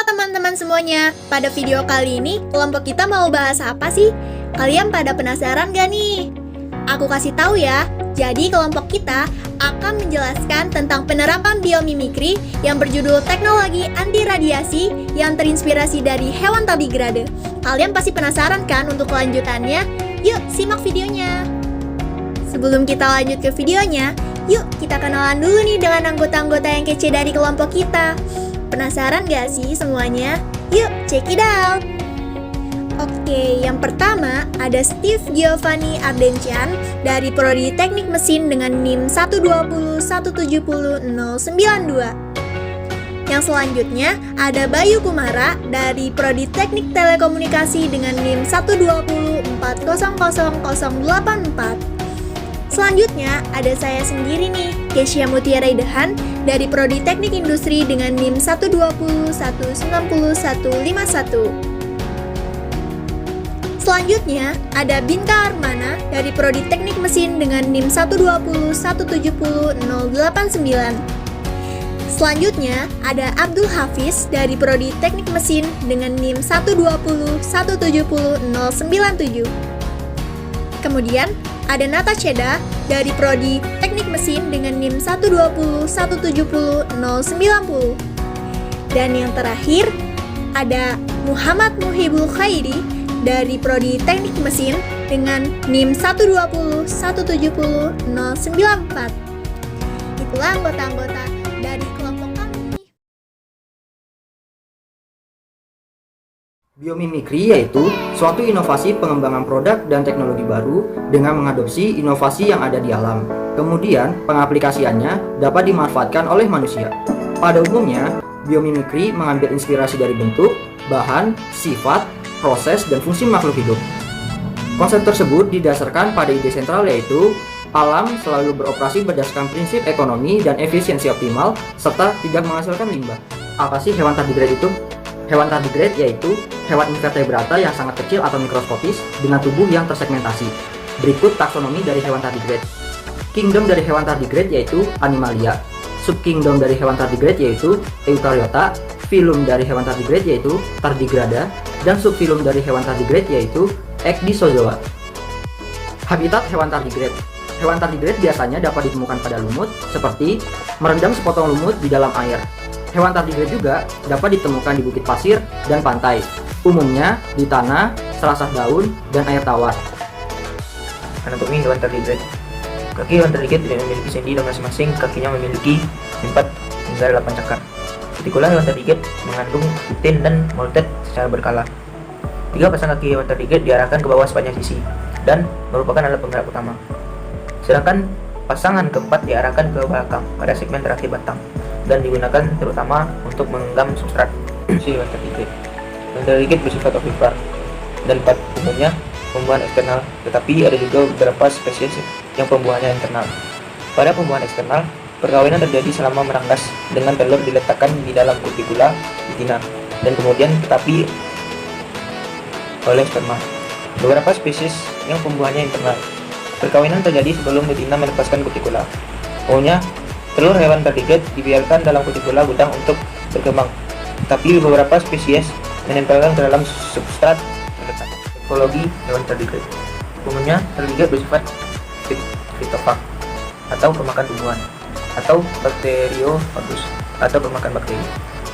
Teman-teman semuanya, pada video kali ini kelompok kita mau bahas apa sih? Kalian pada penasaran gak nih? Aku kasih tahu ya. Jadi kelompok kita akan menjelaskan tentang penerapan biomimikri yang berjudul teknologi anti radiasi yang terinspirasi dari hewan tardigrade. Kalian pasti penasaran kan untuk kelanjutannya? Yuk simak videonya. Sebelum kita lanjut ke videonya, yuk kita kenalan dulu nih dengan anggota-anggota yang kece dari kelompok kita. Penasaran gak sih semuanya? Yuk, check it out! Oke, yang pertama ada Steve Giovanni Ardencian dari Prodi Teknik Mesin dengan NIM 120170092. Yang selanjutnya ada Bayu Kumara dari Prodi Teknik Telekomunikasi dengan NIM 120400084. Selanjutnya ada saya sendiri nih, Kesia Mutiara Idehan dari Prodi Teknik Industri dengan NIM 120190151. Selanjutnya ada Binka Armana dari Prodi Teknik Mesin dengan NIM 120170089. Selanjutnya ada Abdul Hafiz dari Prodi Teknik Mesin dengan NIM 120170097. Kemudian ada Nata Ceda dari Prodi Teknik Mesin dengan NIM 120170090. Dan yang terakhir ada Muhammad Muhibul Khairi dari Prodi Teknik Mesin dengan NIM 120170094. Itulah anggota-anggota dari kelompok kami. Biomimikri yaitu suatu inovasi pengembangan produk dan teknologi baru dengan mengadopsi inovasi yang ada di alam. Kemudian, pengaplikasiannya dapat dimanfaatkan oleh manusia. Pada umumnya, biomimikri mengambil inspirasi dari bentuk, bahan, sifat, proses, dan fungsi makhluk hidup. Konsep tersebut didasarkan pada ide sentral yaitu alam selalu beroperasi berdasarkan prinsip ekonomi dan efisiensi optimal serta tidak menghasilkan limbah. Apa sih hewan tardigrade itu? Hewan tardigrade yaitu hewan invertebrata yang sangat kecil atau mikroskopis dengan tubuh yang tersegmentasi. Berikut taksonomi dari hewan tardigrade. Kingdom dari hewan tardigrade yaitu Animalia. Subkingdom dari hewan tardigrade yaitu Eukaryota. Filum dari hewan tardigrade yaitu Tardigrada. Dan subfilum dari hewan tardigrade yaitu Ecdysozoa. Habitat hewan tardigrade. Hewan tardigrade biasanya dapat ditemukan pada lumut seperti merendam sepotong lumut di dalam air. Hewan tardigrade juga dapat ditemukan di bukit pasir dan pantai, umumnya di tanah, selasah daun, dan air tawar. Anatomi hewan tardigrade. Kaki hewan tardigrade tidak memiliki sendi dan masing-masing kakinya memiliki 4 hingga 8 cakar. Kutikula hewan tardigrade mengandung kitin dan molted secara berkala. 3 pasang kaki hewan tardigrade diarahkan ke bawah sepanjang sisi dan merupakan alat penggerak utama. Sedangkan pasangan keempat diarahkan ke belakang pada segmen terakhir batang dan digunakan terutama untuk menggenggam substrat. Hewan tardigrade. Hewan tardigrade bersifat ovipar dan pada umumnya pembuahan eksternal, tetapi ada juga beberapa spesies yang pembuahannya internal. Pada pembuahan eksternal, perkawinan terjadi selama merangkas dengan telur diletakkan di dalam kutikula betina dan kemudian tetapi oleh sperma. Beberapa spesies yang pembuahannya internal, perkawinan terjadi sebelum betina melepaskan kutikula. Umumnya, telur hewan tardigrade dibiarkan dalam kutikula gudang untuk berkembang, tapi beberapa spesies menempelkan ke dalam substrat melekat. Ekologi hewan tardigrade. Umumnya, tardigrade bersifat fitofag atau pemakan tumbuhan, atau bakteriofagus atau pemakan bakteri.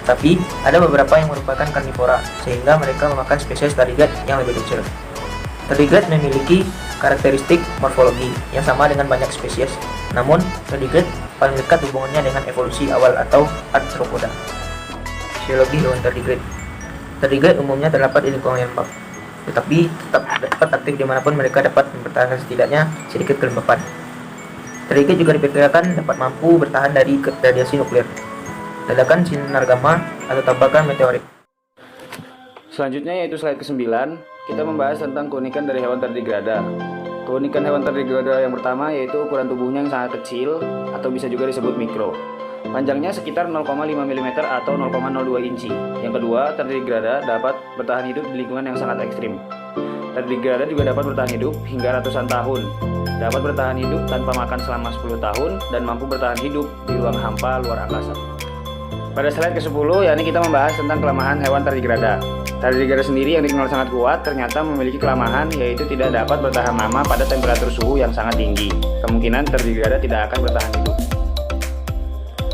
Tapi ada beberapa yang merupakan karnivora sehingga mereka memakan spesies tardigrade yang lebih kecil. Tardigrade memiliki karakteristik morfologi yang sama dengan banyak spesies. Namun, tardigrade paling dekat hubungannya dengan evolusi awal atau arthropoda. Fisiologi hewan tardigrade. Tardigrade umumnya terdapat di lingkungan yang lembab, tetapi tetap dapat aktif dimanapun mereka dapat mempertahankan setidaknya sedikit kelembapan. Tardigrade juga diperkirakan dapat mampu bertahan dari radiasi nuklir. ledakan sinar gamma atau tabrakan meteorit. Selanjutnya yaitu slide ke-9, kita membahas tentang keunikan dari hewan terdegrada. Keunikan hewan terdegrada yang pertama yaitu ukuran tubuhnya yang sangat kecil atau bisa juga disebut mikro. Panjangnya sekitar 0,5 mm atau 0,02 inci. Yang kedua, terdegrada dapat bertahan hidup di lingkungan yang sangat ekstrim. Terdegrada juga dapat bertahan hidup hingga ratusan tahun. Dapat bertahan hidup tanpa makan selama 10 tahun dan mampu bertahan hidup di ruang hampa luar angkasa. Pada slide ke-10, yakni kita membahas tentang kelemahan hewan terdegrada. Terdegrada sendiri yang dikenal sangat kuat ternyata memiliki kelemahan, yaitu tidak dapat bertahan lama pada temperatur suhu yang sangat tinggi. Kemungkinan terdegrada tidak akan bertahan hidup.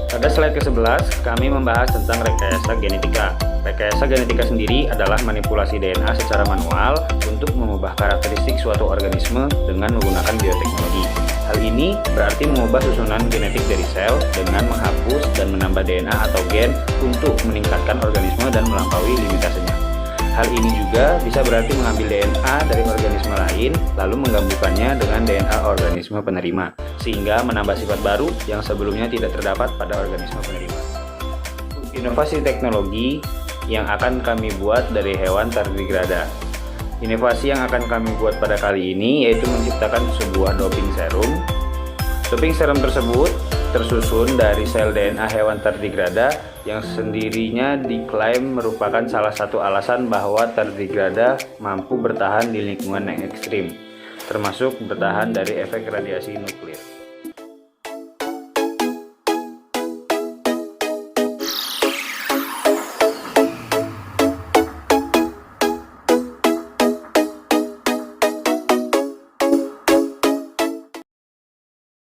Pada slide ke-11, kami membahas tentang rekayasa genetika. Rekayasa genetika sendiri adalah manipulasi DNA secara manual untuk mengubah karakteristik suatu organisme dengan menggunakan bioteknologi. Hal ini berarti mengubah susunan genetik dari sel dengan menghapus dan menambah DNA atau gen untuk meningkatkan organisme dan melampaui limitasenya. Hal ini juga bisa berarti mengambil DNA dari organisme lain lalu menggabungkannya dengan DNA organisme penerima, sehingga menambah sifat baru yang sebelumnya tidak terdapat pada organisme penerima. Inovasi teknologi yang akan kami buat dari hewan terdegrada. Inovasi yang akan kami buat pada kali ini yaitu menciptakan sebuah doping serum. Doping serum tersebut tersusun dari sel DNA hewan terdegrada yang sendirinya diklaim merupakan salah satu alasan bahwa terdegrada mampu bertahan di lingkungan yang ekstrim, termasuk bertahan dari efek radiasi nuklir.